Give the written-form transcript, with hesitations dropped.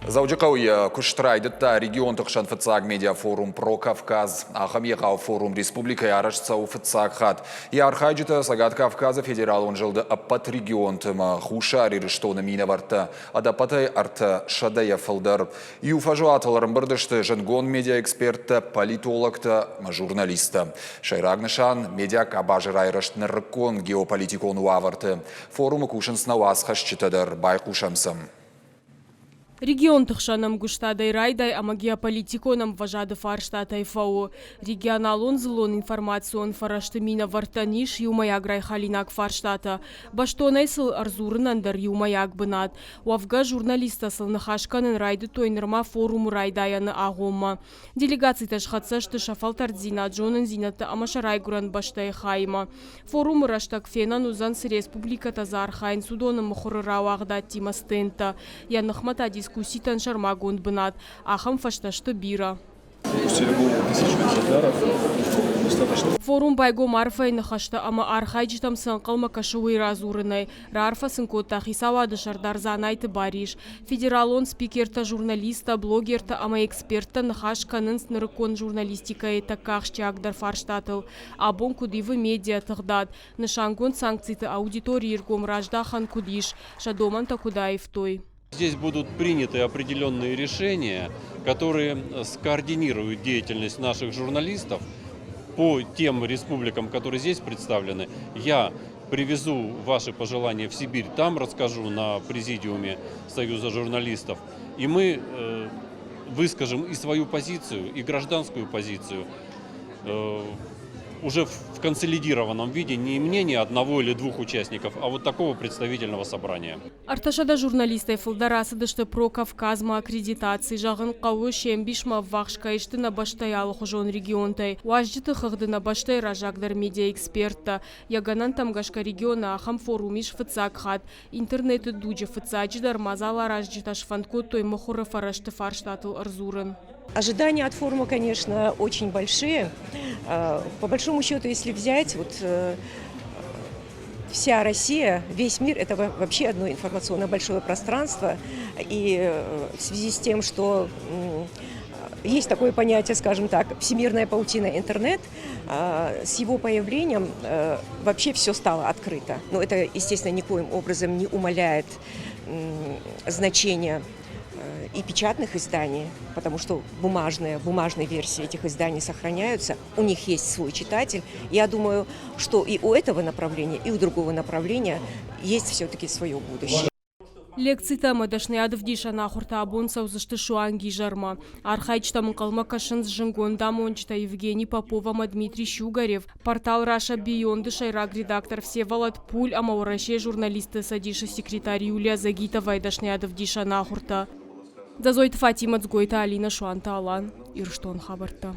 Заудикауя Куштрайдетта регион тықшан фыцаг медиа форум про Кавказ, Ахамьехау форум республика ярашцау фыцаг хат. И архайджита Сагат Кавказа федерал он жилда аппат регион тыма хушари рештона мина варта, адапатай арта шадая фалдар. И уфажу аталарым бардышты жангон медиа эксперта, политологта, журналиста. Шайрагнышан медиа кабажы райраштны рыккон геополитикон уаварты. Форумы кушан снауас хашчитадар байкушамсам. Регион тықшаным гуштадай райдай, ама геополитиконом важады фарштата ФАО. Регионалон злон информацион фарашты мина вартаниш юмаяг райхалинак фарштата. Баштонайсыл арзурынандар юмаяг бынат. Уавга журналистасыл нахашканын райды тойнырма форуму райдаяны ағома. Делегаций ташхатсашты шафалтар зина джонын зинаты амаша райгуран баштай хайма. Форумы раштак фенан узан с республика тазар хайн судоны мухуры рауағда тимастента. Янахмата дискусситан шармагон бынат, ахам фашташты бира. Форум байго марфай нахашта, ама архайджитам сынқылма кашуы разурынай. Рарфа сынкотта хисавады шардарзанайты бариш. Федералон спикерта, журналиста, блогерта, ама эксперта нахашканын снырыкон журналистикай такахшчагдар фарштатыл. Абон кудивы медиа тыгдат. Нышангон санкциты аудитории иргом раждахан кудиш. Шадоман такудаев той. Здесь будут приняты определенные решения, которые скоординируют деятельность наших журналистов по тем республикам, которые здесь представлены. Я привезу ваши пожелания в Сибирь, там расскажу на президиуме Союза журналистов. И мы выскажем и свою позицию, и гражданскую позицию уже в консолидированном виде, не мнение одного или двух участников, а вот такого представительного собрания. Арташада журналисты фылдарасы что про Кавказма аккредитации жағын қауы шембишма вахшка ешті на баштаялы хужон регионтай. Уажджиты хыгды на баштай ражагдар медиа эксперта. Яганан тамгашка региона ахам форумиш фыцак хат. Интернеты дуджи фыцаджидар мазала ражджиташ фанко той мохура фарашты фарштатыл арзурын. Ожидания от форума, конечно, очень большие. По большому счету, если взять, вся Россия, весь мир – это вообще одно информационное большое пространство. И в связи с тем, что есть такое понятие, скажем так, всемирная паутина интернет, с его появлением вообще все стало открыто. Но это, естественно, никоим образом не умаляет значение и печатных изданий, потому что бумажные версии этих изданий сохраняются, у них есть свой читатель. Я думаю, что и у этого направления, и у другого направления есть все-таки свое будущее. Лекции там дашны адвдиша нахурта абонса узышты шуанги жарма. Архайчтам калма кашын жингон дамончта Евгений Попова, Дмитрий Щугарев. Портал Раша Бионды Шайраг редактор Всеволод Пуль, а маураше журналисты садиша секретарь Юлия Загитова и дашны адвдиша нахурта. Дазойт Фатима Цгойта Алина Шуанта Алан Ирштон Хабарта.